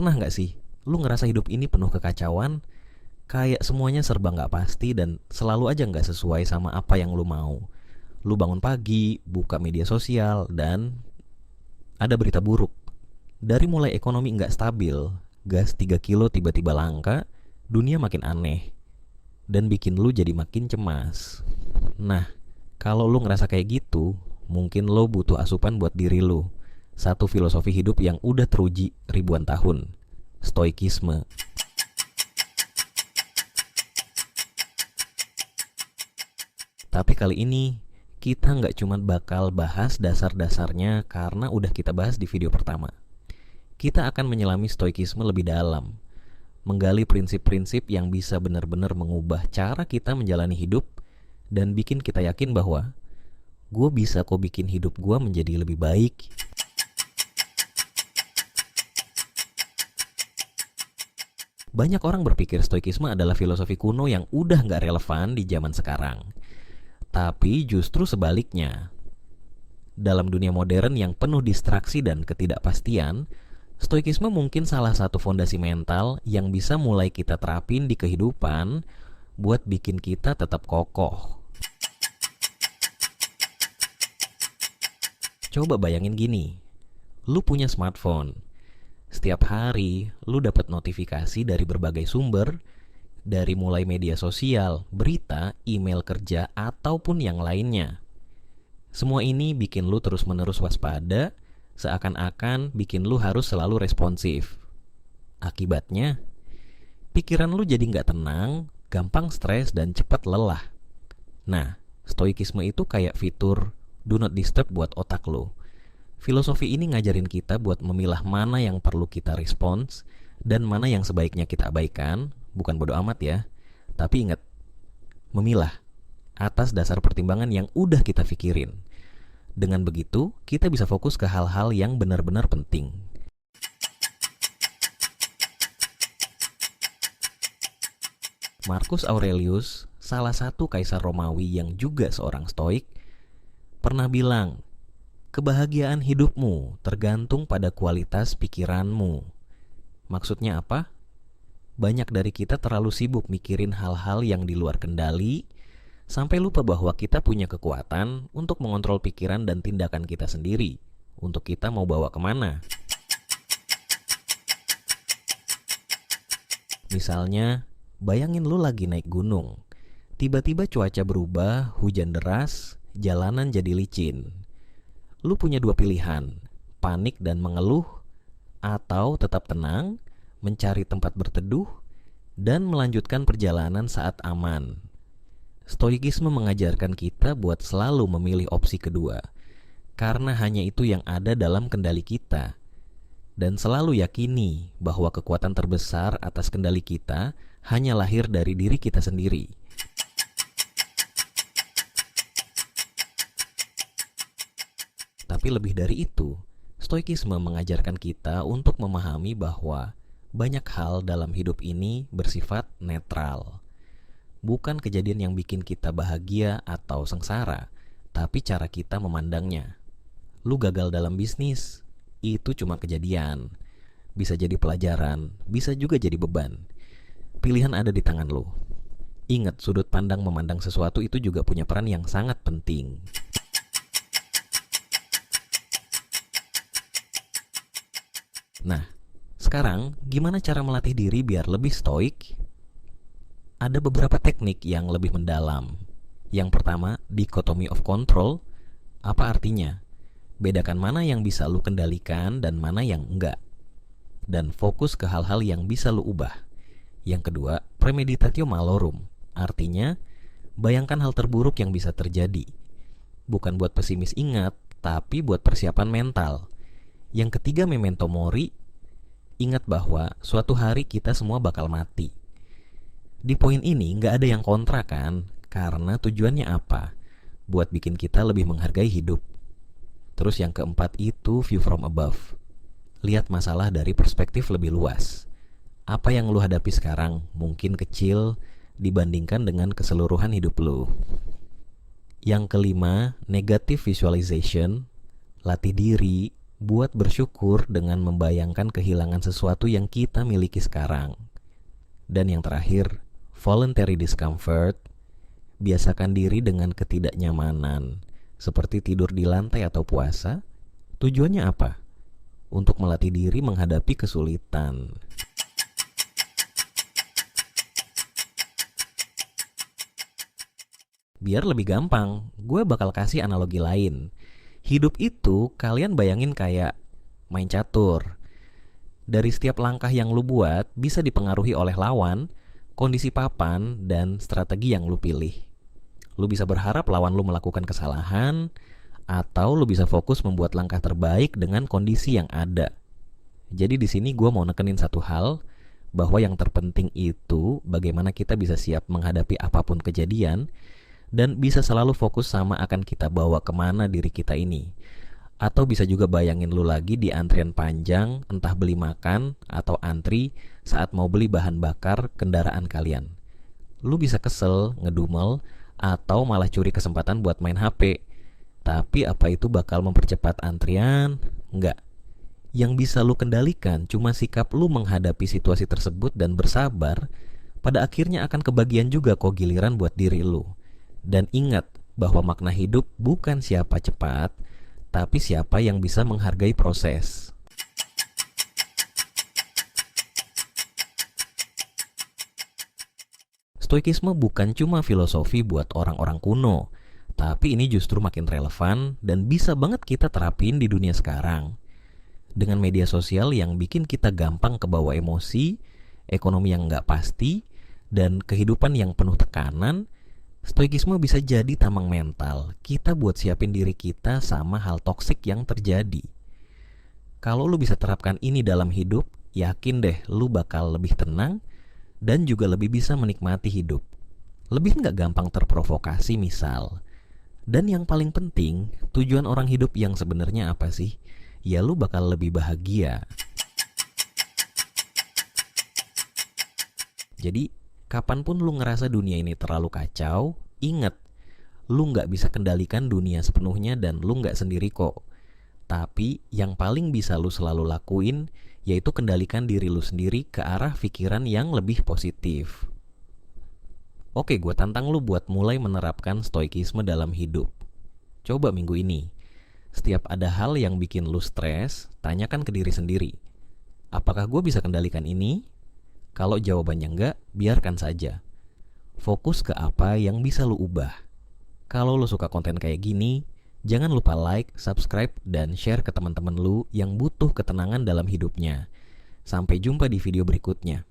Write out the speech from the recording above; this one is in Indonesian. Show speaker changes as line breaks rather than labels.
Pernah nggak sih lu ngerasa hidup ini penuh kekacauan, kayak semuanya serba nggak pasti dan selalu aja nggak sesuai sama apa yang lu mau? Lu bangun pagi, buka media sosial, dan ada berita buruk. Dari mulai ekonomi nggak stabil, gas 3 kilo tiba-tiba langka, dunia makin aneh, dan bikin lu jadi makin cemas. Nah, kalau lu ngerasa kayak gitu, mungkin lo butuh asupan buat diri lu. Satu filosofi hidup yang udah teruji ribuan tahun, stoikisme. Tapi kali ini, kita nggak cuma bakal bahas dasar-dasarnya karena udah kita bahas di video pertama. Kita akan menyelami stoikisme lebih dalam, menggali prinsip-prinsip yang bisa benar-benar mengubah cara kita menjalani hidup dan bikin kita yakin bahwa gue bisa kok bikin hidup gue menjadi lebih baik. Banyak orang berpikir stoikisme adalah filosofi kuno yang udah gak relevan di zaman sekarang. Tapi justru sebaliknya. Dalam dunia modern yang penuh distraksi dan ketidakpastian, stoikisme mungkin salah satu fondasi mental yang bisa mulai kita terapin di kehidupan buat bikin kita tetap kokoh. Coba bayangin gini, lu punya smartphone. Setiap hari, lu dapat notifikasi dari berbagai sumber, dari mulai media sosial, berita, email kerja, ataupun yang lainnya. Semua ini bikin lu terus-menerus waspada, seakan-akan bikin lu harus selalu responsif. Akibatnya, pikiran lu jadi gak tenang, gampang stres, dan cepat lelah. Nah, stoikisme itu kayak fitur do not disturb buat otak lu. Filosofi ini ngajarin kita buat memilah mana yang perlu kita respons dan mana yang sebaiknya kita abaikan. Bukan bodo amat ya, tapi ingat, memilah atas dasar pertimbangan yang udah kita pikirin. Dengan begitu, kita bisa fokus ke hal-hal yang benar-benar penting. Marcus Aurelius, salah satu kaisar Romawi yang juga seorang stoik, pernah bilang, kebahagiaan hidupmu tergantung pada kualitas pikiranmu. Maksudnya apa? Banyak dari kita terlalu sibuk mikirin hal-hal yang di luar kendali, sampai lupa bahwa kita punya kekuatan untuk mengontrol pikiran dan tindakan kita sendiri, untuk kita mau bawa kemana. Misalnya, bayangin lu lagi naik gunung. Tiba-tiba cuaca berubah, hujan deras, jalanan jadi licin. Lu punya dua pilihan, panik dan mengeluh, atau tetap tenang, mencari tempat berteduh, dan melanjutkan perjalanan saat aman. Stoikisme mengajarkan kita buat selalu memilih opsi kedua, karena hanya itu yang ada dalam kendali kita. Dan selalu yakini bahwa kekuatan terbesar atas kendali kita hanya lahir dari diri kita sendiri. Tapi lebih dari itu, stoikisme mengajarkan kita untuk memahami bahwa banyak hal dalam hidup ini bersifat netral. Bukan kejadian yang bikin kita bahagia atau sengsara, tapi cara kita memandangnya. Lu gagal dalam bisnis, itu cuma kejadian. Bisa jadi pelajaran, bisa juga jadi beban. Pilihan ada di tangan lu. Ingat, sudut pandang memandang sesuatu itu juga punya peran yang sangat penting. Nah, sekarang gimana cara melatih diri biar lebih stoik? Ada beberapa teknik yang lebih mendalam. Yang pertama, dichotomy of control. Apa artinya? Bedakan mana yang bisa lu kendalikan dan mana yang enggak. Dan fokus ke hal-hal yang bisa lu ubah. Yang kedua, premeditatio malorum. Artinya, bayangkan hal terburuk yang bisa terjadi. Bukan buat pesimis ingat, tapi buat persiapan mental. Yang ketiga, memento mori. Ingat bahwa suatu hari kita semua bakal mati. Di poin ini nggak ada yang kontra kan, karena tujuannya apa? Buat bikin kita lebih menghargai hidup. Terus yang keempat itu view from above. Lihat masalah dari perspektif lebih luas. Apa yang lu hadapi sekarang mungkin kecil dibandingkan dengan keseluruhan hidup lu. Yang kelima, negative visualization. Latih diri buat bersyukur dengan membayangkan kehilangan sesuatu yang kita miliki sekarang. Dan yang terakhir, voluntary discomfort. Biasakan diri dengan ketidaknyamanan, seperti tidur di lantai atau puasa. Tujuannya apa? Untuk melatih diri menghadapi kesulitan. Biar lebih gampang, gue bakal kasih analogi lain. Hidup itu kalian bayangin kayak main catur. Dari setiap langkah yang lu buat bisa dipengaruhi oleh lawan, kondisi papan, dan strategi yang lu pilih. Lu bisa berharap lawan lu melakukan kesalahan, atau lu bisa fokus membuat langkah terbaik dengan kondisi yang ada. Jadi di sini gue mau nekenin satu hal, bahwa yang terpenting itu bagaimana kita bisa siap menghadapi apapun kejadian, dan bisa selalu fokus sama akan kita bawa kemana diri kita ini. Atau bisa juga bayangin lu lagi di antrian panjang, entah beli makan atau antri saat mau beli bahan bakar kendaraan kalian. Lu bisa kesel, ngedumel, atau malah curi kesempatan buat main HP. Tapi apa itu bakal mempercepat antrian? Enggak. Yang bisa lu kendalikan cuma sikap lu menghadapi situasi tersebut dan bersabar. Pada akhirnya akan kebagian juga kok giliran buat diri lu. Dan ingat bahwa makna hidup bukan siapa cepat, tapi siapa yang bisa menghargai proses. Stoikisme bukan cuma filosofi buat orang-orang kuno, tapi ini justru makin relevan dan bisa banget kita terapin di dunia sekarang. Dengan media sosial yang bikin kita gampang kebawa emosi, ekonomi yang nggak pasti, dan kehidupan yang penuh tekanan, stoikisme bisa jadi tameng mental kita buat siapin diri kita sama hal toksik yang terjadi. Kalau lu bisa terapkan ini dalam hidup, yakin deh lu bakal lebih tenang dan juga lebih bisa menikmati hidup. Lebih gak gampang terprovokasi misal. Dan yang paling penting, tujuan orang hidup yang sebenarnya apa sih? Ya lu bakal lebih bahagia. Jadi kapanpun lu ngerasa dunia ini terlalu kacau, ingat, lu gak bisa kendalikan dunia sepenuhnya dan lu gak sendiri kok. Tapi yang paling bisa lu selalu lakuin, yaitu kendalikan diri lu sendiri ke arah pikiran yang lebih positif. Oke, gue tantang lu buat mulai menerapkan stoikisme dalam hidup. Coba minggu ini, setiap ada hal yang bikin lu stres, tanyakan ke diri sendiri. Apakah gue bisa kendalikan ini? Kalau jawabannya enggak, biarkan saja. Fokus ke apa yang bisa lu ubah. Kalau lu suka konten kayak gini, jangan lupa like, subscribe, dan share ke teman-teman lu yang butuh ketenangan dalam hidupnya. Sampai jumpa di video berikutnya.